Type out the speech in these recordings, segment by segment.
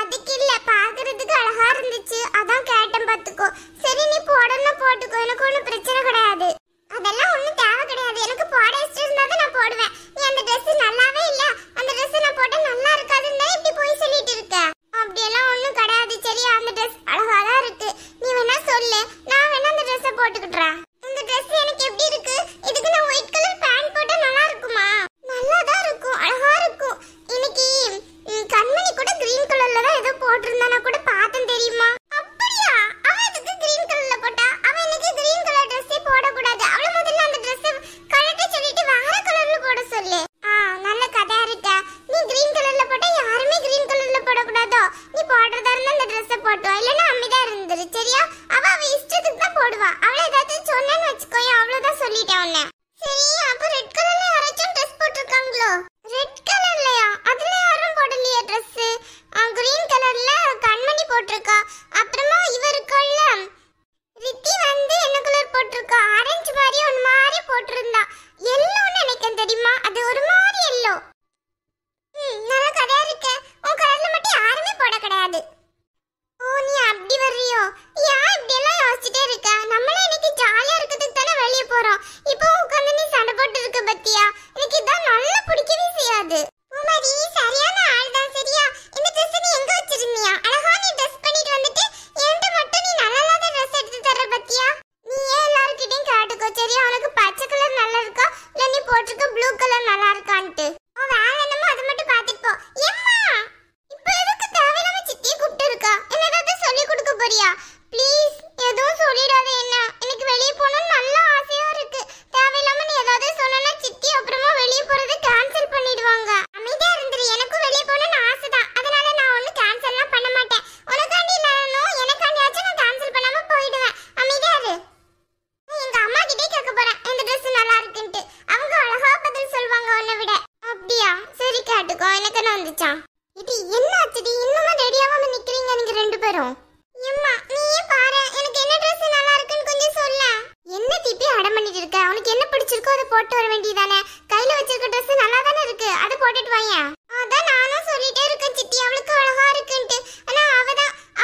அதுக்கு இல்ல, பாக்குறதுக்கு அழகா இருந்துச்சு, அதான் கேட்டேன் பாத்துக்கோ. சரி நீ போடணும்னா போட்டுக்கோ, எனக்கு ஒன்றும் பிரச்சனை கிடையாது. அதெல்லாம் ஒன்றும் தேவை கிடையாது, எனக்கு போட இஷ்டம் இருந்தா தான் நான் போடுவேன். நீ அந்த ட்ரெஸ் நல்லாவே இல்ல, அந்த ட்ரெஸ் நான் போட்டா நல்லா இருக்காதுன்னு தான் இப்படி போய் சொல்லிட்டு இருக்க. அப்படியெல்லாம் ஒன்றும் கிடையாது சரியா, அந்த ட்ரெஸ் அழகா தான் இருக்கு. நீ வேணா சொல்லு, நான் வேணா அந்த ட்ரெஸ்ஸை போட்டுக்கிட்டுறேன். இந்த ட்ரெஸ் எனக்கு எப்படி இருக்கு? இதுக்கு நான் ஒயிட் கலர் பேண்ட் போட்டா நல்லா இருக்குமா? நல்லா தான் இருக்கும், அழகா இருக்கும். இன்னைக்கு கண்மணி கூட கிரீன் கலர்ல தான் ஏதோ போட்டிருந்தானா கூட பார்த்தேன் தெரியுமா? அப்படியா? அவ எதுக்கு கிரீன் கலர்ல போட்டா? அவ இன்னைக்கு கிரீன் கலர் ட்ரெஸ்ஸே போடக்கூடாது. அவள முதல்ல அந்த ட்ரெஸ் கழட்ட சொல்லிட்டு வேற கலர்ல போட சொல்லு. நல்ல கதை இருக்க. நீ கிரீன் கலர்ல போட்டா யாருமே கிரீன் கலர்ல போடக்கூடாதோ? நீ போடுறதா இருந்தா அந்த ட்ரெஸ்ஸை போட்டு வா, இல்லைன்னா அமைதியா இருந்துரு சரியா? அவ இஷ்டத்துக்கு தான் போடுவா. அவளை ஏதாவது சொன்னேன்னு வச்சுக்கோயே, அவ்வளவுதான் சொல்லிட்டேன் உன்னை. சரி, அப்ப ரெட் கலர்ல யாராச்சும் ட்ரெஸ் போட்டிருக்காங்களோ? ரெட் கலர்லயா? அதுல யாரும் போடலையே ட்ரெஸ். கிரீன் கலர்ல கண்மணி போட்டிருக்கா. அப்புறமா இவருக்குள்ள ரித்தி வந்து என்ன கலர் போட்டிருக்கா? ஆரஞ்சு மாதிரி ஒரு மாதிரி போட்டிருந்தா. எல்லோன்னு நினைக்கிறேன் தெரியுமா? அது ஒரு மாதிரி எல்லோ. நல்ல கதையா இருக்க. உன் கலர்ல மட்டும் யாருமே போட கிடையாது. ஓ, நீ அப்படி வர்றியோ? ஏன் இப்படி எல்லாம் யோசிச்சுட்டே இருக்க? நம்மளே இன்னைக்கு ஜாலியா இருக்கிறதுக்கு தானே வெளியே போறோம். இப்போ உட்காந்து நீ சண்டை போட்டு இருக்க பத்தியா? எனக்கு இதான் நல்லா பிடிக்கவே செய்யாது. பூமாரி சரியான ஆள் தான் சரியா? இந்த ட்ரெஸ் நீ எங்க வச்சிருந்தியா? அழகா நீ ட்ரெஸ் பண்ணிட்டு வந்துட்டு என்கிட்ட மட்டும் நீ நல்லா இல்லாத ட்ரெஸ் எடுத்து தர பத்தியா? நீ ஏன் எல்லார்கிட்டயும் கேட்டுக்கோ சரியா? உனக்கு பச்சை கலர் நல்லா இருக்கா, இல்ல நீ போட்டிருக்க ப்ளூ கலர் நல்லா இருக்கான்ட்டு. வேற என்னமோ அதை மட்டும் பாத்துட்டு போ. ஏம்மா, இப்ப எதுக்கு தேவையில்லாம சித்தியை கூப்பிட்டு இருக்கா? என்ன ஏதாவது சொல்லி கொடுக்க போறியா? ப்ளீஸ் எதுவும் சொல்லிடாத. என்ன, எனக்கு வெளியே போகணும்னு நல்ல ஆசையா இருக்கு. தேவையில்லாம நீ ஏதாவது சொன்னா சித்தி அப்புறமா வெளியே போறதை கேன்சல் பண்ணிடுவாங்க. அமைதியா இருந்துரு. எனக்கும் வெளியே போகணும்னு ஆசைதான், அதனால நான் ஒன்னும் கேன்சல்லாம் பண்ண மாட்டேன். உனக்காண்டி நானும் எனக்காண்டியாச்சும் நான் கேன்சல் பண்ணாம போயிடுவேன். அமைதியா இரு. எங்க அம்மா கிட்டே கேட்க போறேன் இந்த ட்ரெஸ் நல்லா இருக்குன்ட்டு. அவங்க அழகா பதில் சொல்வாங்க உன்னை விட. அப்படியா? சரி கேட்டுக்கோ. எனக்கு என்ன வந்துச்சான்? இது என்ன ஆச்சுடி? இன்னுமா ரெடியாவாம நிக்கிறீங்க நீங்க ரெண்டு பேரும்? அம்மா நீயே பாரு, எனக்கு என்ன ட்ரெஸ் நல்லா இருக்குன்னு கொஞ்சம் சொல்ல. என்ன தீபி அடம் பண்ணிட்டு இருக்க? உனக்கு என்ன பிடிச்சிருக்கோ அதை போட்டு வர வேண்டியதானே? கையில வச்சிருக்க ட்ரெஸ் நல்லா தானே இருக்கு, அதை போட்டுட்டு வாங்க. அதான் நானும் சொல்லிட்டே இருக்கேன் சித்தி அவளுக்கு அழகா இருக்குன்ட்டு. ஆனா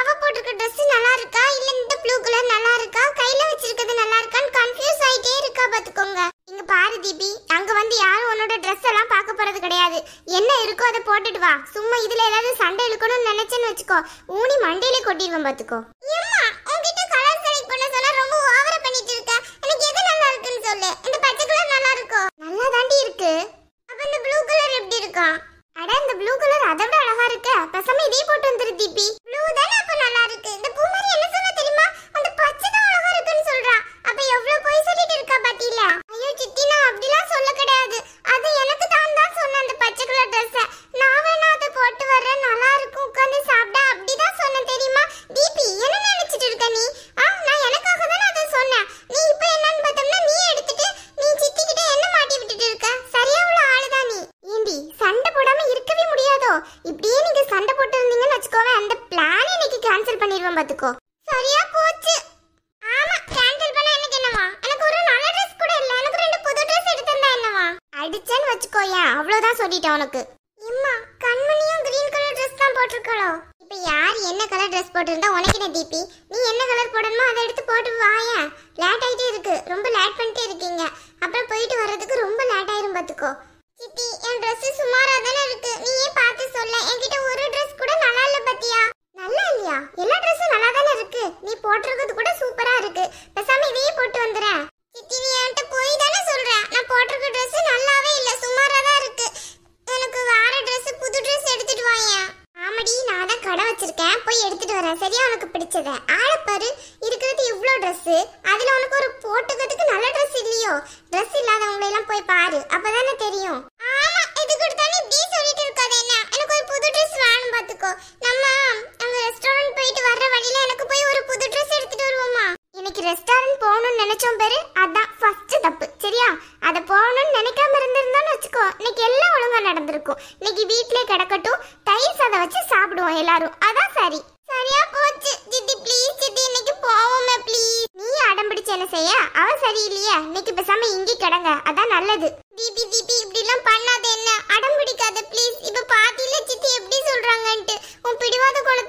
அவ போட்டிருக்க ட்ரெஸ் நல்லா இருக்கா, இல்ல இந்த ப்ளூ கலர் நல்லா இருக்கா, கையில வச்சிருக்கிறது நல்லா இருக்கான்னு கன்ஃபியூஸ் ஆயிட்டே இருக்கா பாத்துக்கோங்க. இங்க பாரு தீபி, அங்க வந்து யாரும் உன்னோட ட்ரெஸ் எல்லாம் பார்க்க போறது கிடையாது. என்ன இருக்கோ அதை போட்டுட்டு வா. சும்மா இதுல ஏதாவது சண்டை இழுக்கணும்னு நினைச்சேன்னு வச்சுக்கோ, ஊனி மண்டையிலே கொட்டிடுவேன் பாத்துக்கோ. அம்மா உன்கிட்ட கலர் செலக்ட் பண்ண சொன்னா ரொம்ப ஓவரா பண்ணிட்டு இருக்க. எனக்கு எது நல்லா இருக்குன்னு சொல்லு. இந்த பச்சை கலர் நல்லா இருக்கோ? நல்லா தாண்டி இருக்கு. அப்ப இந்த ப்ளூ கலர் எப்படி இருக்கா? அட இந்த ப்ளூ கலர் அதை விட அழகா இருக்கு. பேசாம இதே போட்டு வந்துரு தீபி. ப்ளூ தானே அப்ப நல்லா இருக்கு. இந்த பூ மாதிரி என்ன சொன்னா தெரியுமா? அந்த பச்சை தான் அழகா இருக்குன்னு சொல்றா. அப்ப எவ்வளவு போய் சொல்லிட்டு இருக்கா பாத்தீங்களா? ஐயோ சித்தி, நான் அப்படிலாம் சொல்ல கிடையாது. அது எனக்கு தான் சொன்ன அந்த பச்சை கலர் ட்ரெஸ். நான் வேணா அதை போட்டு வரேன், நல்லா இருக்கும், உட்கார்ந்து சாப்பிட அப்படிதான் சொன்னேன் தெரியுமா? தீபி என்ன நினைச்சிட்டு இருக்க நீ? நான் எனக்காக தானே அதை சொன்னேன். நீ இப்ப என்னன்னு பார்த்தோம்னா நீ எடுத்துட்டு நீ சித்தி கிட்ட என்ன மாட்டி விட்டுட்டு இருக்க? சரியா உள்ள ஆளுதான் நீ. ஏண்டி சண்டை போடாம இருக்கவே முடியாதோ? இப்படியே நீங்க சண்டை போட்டு இருந்தீங்கன்னு வச்சுக்கோவே, அந்த பிளான் இன்னைக்கு கேன்சல் பண்ணிடுவேன் பாத்துக்கோ. சரியா போச்சு. ஆமா, கேன்சல் பண்ண எனக்கு என்னவா? எனக்கு ஒரு நல்ல ட்ரெஸ் கூட இல்ல, எனக்கு ரெண்டு புது ட்ரெஸ் எடுத்து தந்தா என்னவா? அடிச்சேன்னு வச்சுக்கோயே, அவ்வளவுதான் சொல்லிட்டேன் உனக்கு. அம்மா கண்மணியும் கிரீன் கலர் ட்ரெஸ் தான் போட்டிருக்காளோ? இப்ப யார் என்ன கலர் ட்ரெஸ் போட்டிருந்தா உனக்கு என்ன தீபி? நீ என்ன கலர் போடணுமோ அதை எடுத்து போட்டு வாயா. லேட் ஆயிட்டே இருக்கு, ரொம்ப லேட் பண்ணிட்டே இருக்கீங்க. அப்புறம் போயிட்டு வர்றதுக்கு ரொம்ப லேட் ஆயிரும் பாத்துக்கோ. சித்தி என் ட்ரெஸ் சுமாரா தானே இருக்கு, நீயே பார்த்து சொல்ல. என்கிட்ட ஒரு ட்ரெஸ் கூட நல்லா இல்ல பாத்தியா? நல்லா இல்லையா? எல்லா ட்ரெஸ்ஸும் நல்லா தானே இருக்கு. நீ போட்டிருக்கிறது கூட சூப்பரா இருக்கு. பேசாம இதையே போட்டு வந்துறேன். சித்தி நீ என்கிட்ட போய் தானே சொல்ற. நான் போட்டிருக்க ட்ரெஸ் நல்லாவே இல்ல, சுமாரா தான் இருக்கு. எனக்கு வேற ட்ரெஸ் புது ட்ரெஸ் எடுத்துட்டு வாயா. ஆமாடி, நான் தான் கடை வச்சிருக்கேன், போய் எடுத்துட்டு வரேன் சரியா? உனக்கு பிடிச்சத ஆளை பாரு. இருக்கிறது இவ்ளோ ட்ரெஸ், அதுல உனக்கு ஒரு போட்டுக்கிறதுக்கு நல்ல ட்ரெஸ் இல்லையோ? ட்ரெஸ் இல்லாதவங்களை எல்லாம் போய் பாரு, அப்பதானே தெரியும். ஆமா, இது கொடுத்தானே இப்படி சொல்லிட்டு இருக்காது. என்ன, எனக்கு ஒரு புது ட்ரெஸ் வேணும் பாத்துக்கோ. நம்ம அங்க ரெஸ்டாரண்ட் போயிட்டு வர்ற வழியில எனக்கு போய் ஒரு புது ட்ரெஸ் எடுத்துட்டு வருவோமா? இன்னைக்கு ரெஸ்டாரண்ட் போகணும்னு நினைச்சோம் பேரு, அதான் ஃபர்ஸ்ட் தப்பு சரியா? அத போகணும்னு நினைக்காம இருந்திருந்தோம்னு வச்சுக்கோ, இன்னைக்கு எல்லாம் ஒழுங்கா நடந்திருக்கும். இன்னைக்கு வீட்லயே கிடக்கட்டும், தயிர் சாதம் வச்சு சாப்பிடுவோம் எல்லாரும், அதான் சரி. சரியா போச்சு சித்தி, ப்ளீஸ் சித்தி இன்னைக்கு போவோமே ப்ளீஸ். நீ அடம் பிடிச்சு என்ன செய்ய? அவ சரியில்லையா? இன்னைக்கு பேசாம இங்கே கிடங்க, அதான் நல்லது. தீபி தீபி இப்படி எல்லாம் பண்ணாத, என்ன அடம் பிடிக்காத ப்ளீஸ். இப்ப பாத்தியில சித்தி எப்படி சொல்றாங்கன்ட்டு. உன் பிடிவாத குணம்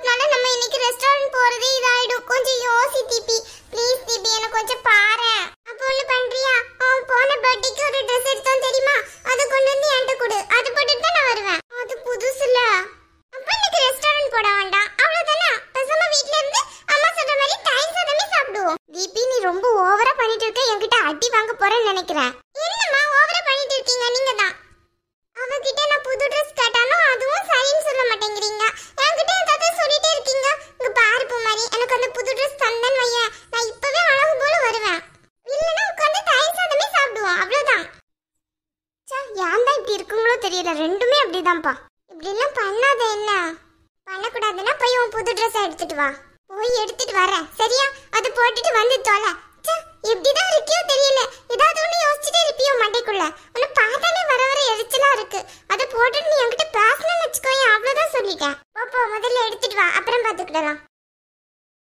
தெரியல, ரெண்டுமே அப்படிதான்ப்பா. இப்படி எல்லாம் பண்ணாத. என்ன பண்ணக்கூடாதுன்னா போய் உன் புது ட்ரெஸ் எடுத்துட்டு வா. போய் எடுத்துட்டு வரேன் சரியா? அது போட்டுட்டு வந்து தொலை. எப்படிதான் இருக்கியோ தெரியல, ஏதாவது ஒண்ணு யோசிச்சுட்டே இருப்பியோ மண்டைக்குள்ள. உன்னை